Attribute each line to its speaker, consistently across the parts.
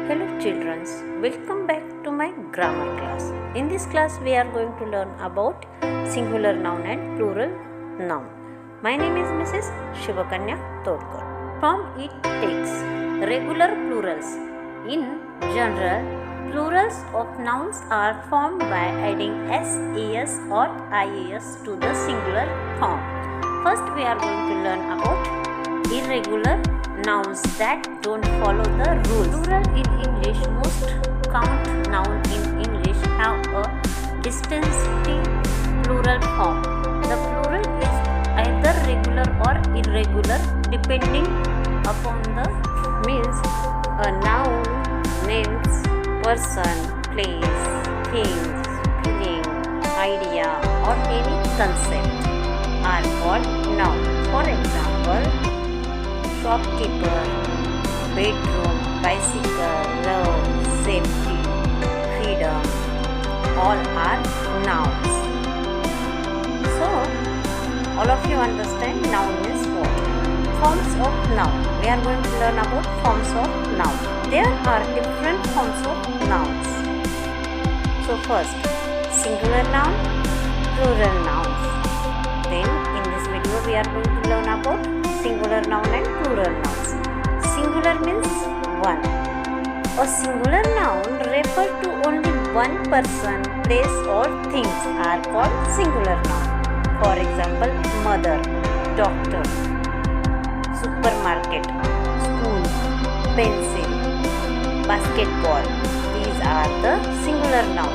Speaker 1: Hello children, welcome back to my grammar class. In this class we are going to learn about singular noun and plural noun. My name is Mrs. Shivakanya Todkar. From it takes regular plurals. In general, plurals of nouns are formed by adding s, es or ies to the singular form. First we are going to learn about irregular nouns that don't follow the rules. Plural in English, most count noun in English have a distinctive plural form. The plural is either regular or irregular depending upon the means. A noun names person, place, things, feeling, idea or any concept are called noun. For example, shopkeeper, bedroom, bicycle, love, safety, freedom, all are nouns. So, all of you understand noun is what? Forms of noun. We are going to learn about forms of noun. There are different forms of nouns. So first, singular noun, plural nouns. Then in this video we are going to learn about singular noun and plural nouns. Singular means one. A singular noun refers to only one person, place or things are called singular noun. For example, mother, doctor, supermarket, school, pencil, basketball. These are the singular noun.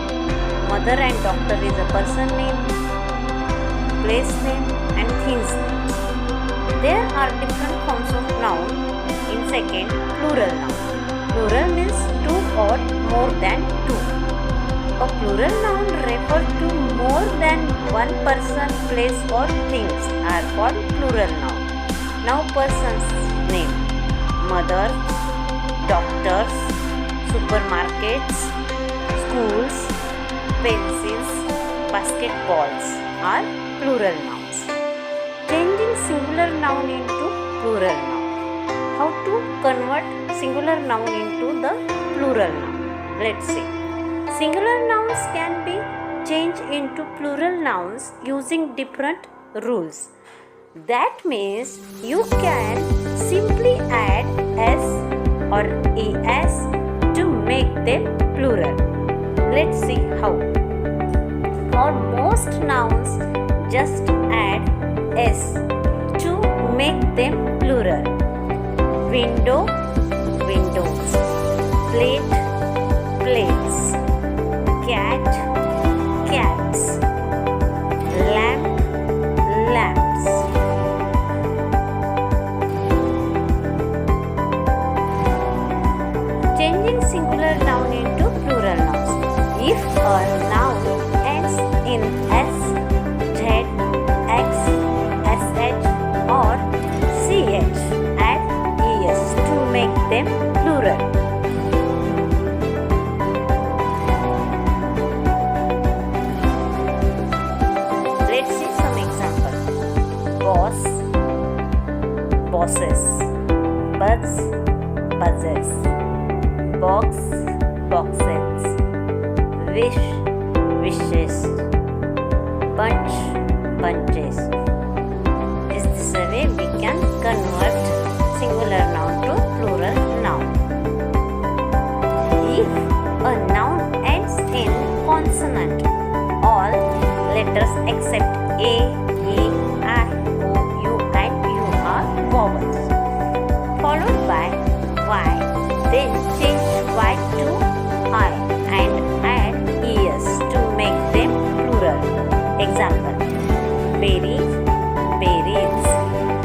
Speaker 1: Mother and doctor is a person name, place name and things name. There are different forms of noun. In second, plural noun. Plural means two or more than two. A plural noun refers to more than one person, place or things are called plural noun. Now person's name. Mother, doctors, supermarkets, schools, pencils, basketballs are plural nouns. Changing singular noun into plural noun. How to convert singular noun into the plural noun? Let's see. Singular nouns can be changed into plural nouns using different rules. That means you can simply add s or es to make them plural. Let's see how. For most nouns, just add s to make them plural. Window, windows. Plate, plates. Cat, cats. Lamp, lamps. Changing singular noun into plural nouns. If a noun ends in s, z, x, sh or ch, add es to make them plural. Let's see some examples. Boss, bosses. Buzz, buzzes. Box, boxes. Wish, wishes. Bunch, bunches. Is this a way we can convert singular noun to plural noun? If a noun ends in consonant, all letters except a, e, I, o, u and u are vowels, followed by y. Then change y to I and add es to make them plural. Example: berries, berries,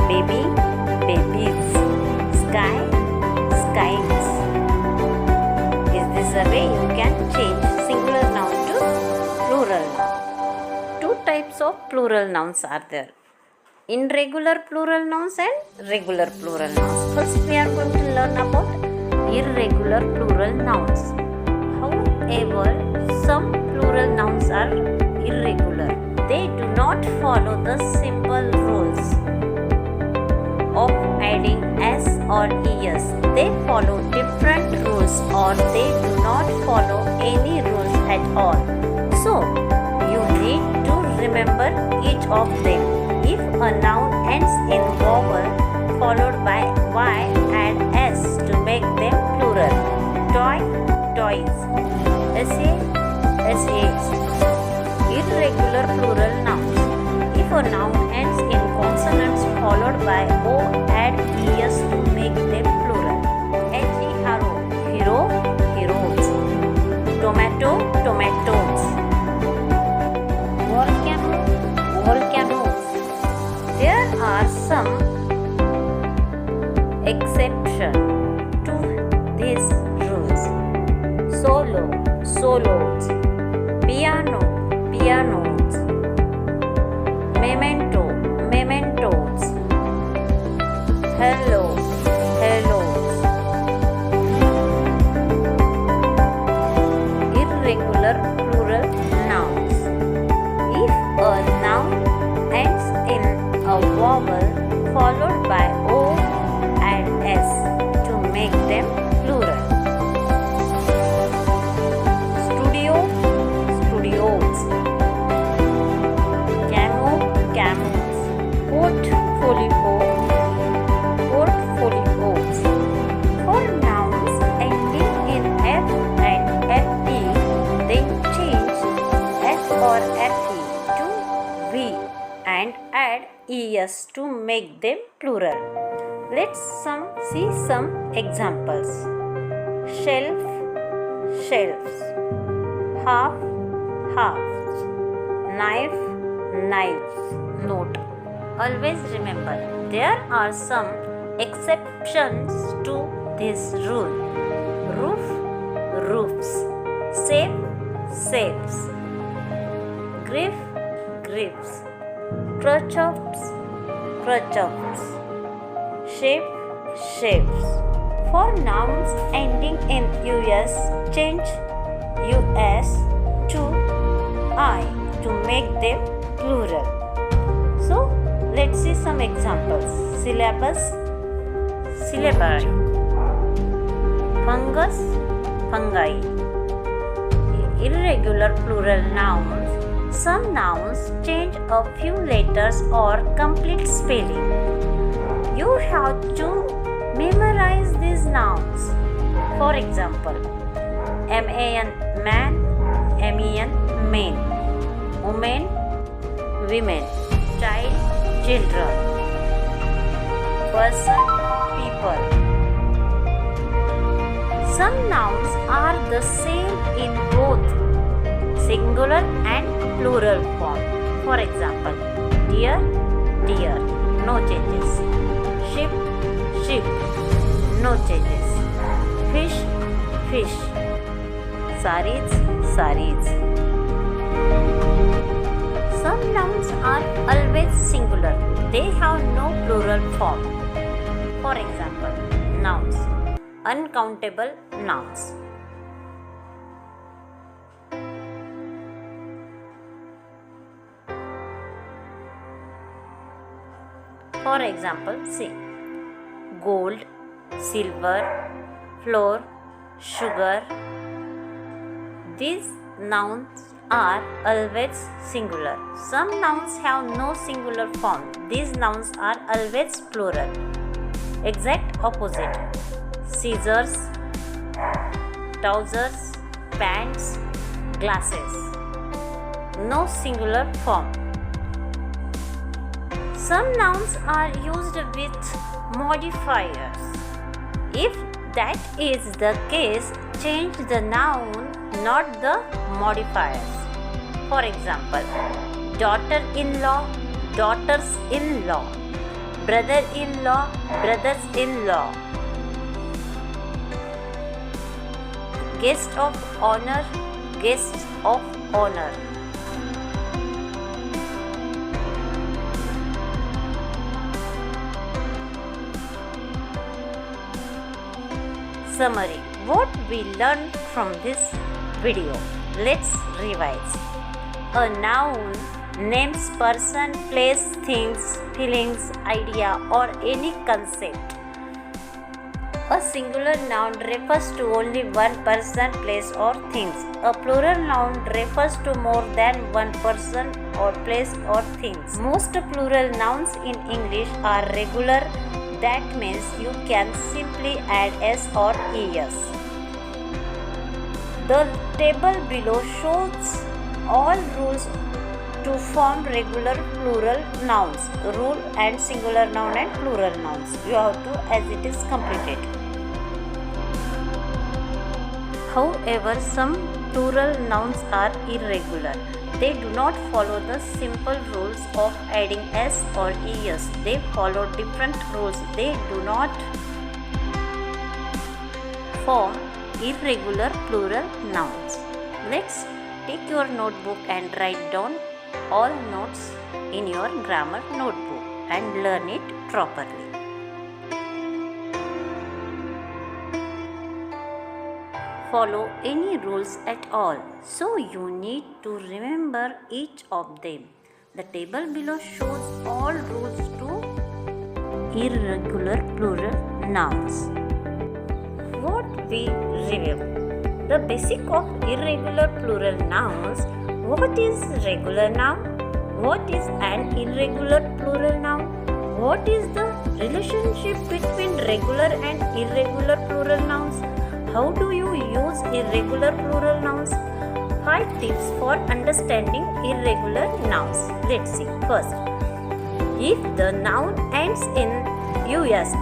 Speaker 1: baby, babies, sky, skies. Is this a way you can change singular noun to plural noun? Two types of plural nouns are there: irregular plural nouns and regular plural nouns. First we are going to learn about irregular plural nouns. However, some plural nouns are irregular. They do not follow the simple rules of adding s or es. They follow different rules or they do not follow any rules at all. So, you need to remember each of them. If a noun ends in vowel followed by y, add s to make them plural. Toy, toys. Essay, essays. Irregular plural nouns. If a noun ends in consonants followed by o, add es to make them plural. Hero, hero, heroes. Tomato, tomatoes. Volcano, volcanoes. There are some exceptions to these rules. Solo, solos. Piano, pianos. Memento, mementos. Hello, hellos. Irregular plural nouns. If a noun ends in a vowel followed by o, add s to make them plural. Studio, studios. Camo, camos. Portfolio, portfolios. For nouns ending in f and fe, then change f or fe to v and add es to make them plural. Let's see some examples. Shelf, shelves. Half, halves. Knife, knives. Note: always remember, there are some exceptions to this rule. Roof, roofs. Safe, safes. Grief, griefs. Kerchiefs, kerchiefs. Shape, shapes. For nouns ending in us, change us to I to make them plural. So, let's see some examples. Syllabus, syllabi. Fungus, fungi. Irregular plural nouns. Some nouns change a few letters or complete spelling. You have to memorize these nouns. For example, man, man, men, men. Women, women. Child, children. Person, people. Some nouns are the same in both singular and plural form. For example, deer, deer. No changes. Ship, ship. No changes. Fish, fish. Saris, saris. Some nouns are always singular. They have no plural form. For example, nouns. Uncountable nouns. For example, see: gold, silver, flour, sugar. These nouns are always singular. Some nouns have no singular form. These nouns are always plural. Exact opposite: scissors, trousers, pants, glasses. No singular form. Some nouns are used with modifiers. If that is the case, change the noun, not the modifiers. For example, daughter-in-law, daughters-in-law, brother-in-law, brothers-in-law. Guest of honor, guests of honor. Summary: what we learned from this video. Let's revise. A noun names person, place, things, feelings, idea, or any concept. A singular noun refers to only one person, place, or things. A plural noun refers to more than one person or place or things. Most plural nouns in English are regular. That means you can simply add s or es. The table below shows all rules to form regular plural nouns. Rule and singular noun and plural nouns. You have to as it is completed. However, some plural nouns are irregular. They do not follow the simple rules of adding s or es. They follow different rules. They do not form irregular plural nouns. Let's take your notebook and write down all notes in your grammar notebook and learn it properly. Follow any rules at all, so you need to remember each of them. The table below shows all rules to irregular plural nouns. What we review? The basic of irregular plural nouns. What is regular noun? What is an irregular plural noun? What is the relationship between regular and irregular plural nouns? How do you use irregular plural nouns? 5 tips for understanding irregular nouns. Let's see. First, if the noun ends in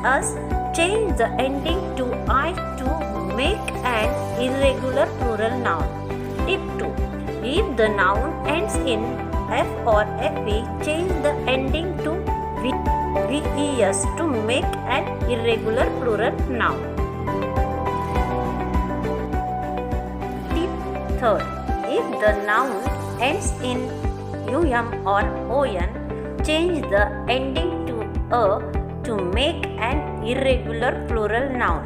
Speaker 1: us, change the ending to I to make an irregular plural noun. Tip 2. If the noun ends in f or fe, change the ending to ves to make an irregular plural noun. Third, if the noun ends in or on, change the ending to a to make an irregular plural noun.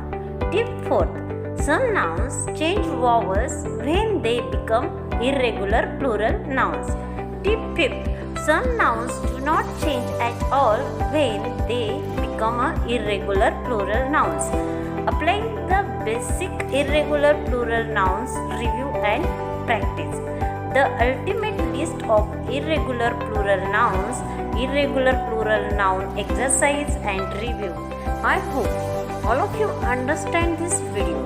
Speaker 1: Tip 4th, some nouns change vowels when they become irregular plural nouns. Tip 5th, some nouns do not change at all when they become irregular plural nouns. Applying the basic irregular plural nouns, review and practice. The ultimate list of irregular plural nouns, irregular plural noun exercise and review. I hope all of you understand this video.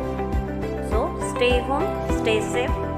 Speaker 1: So stay home, stay safe.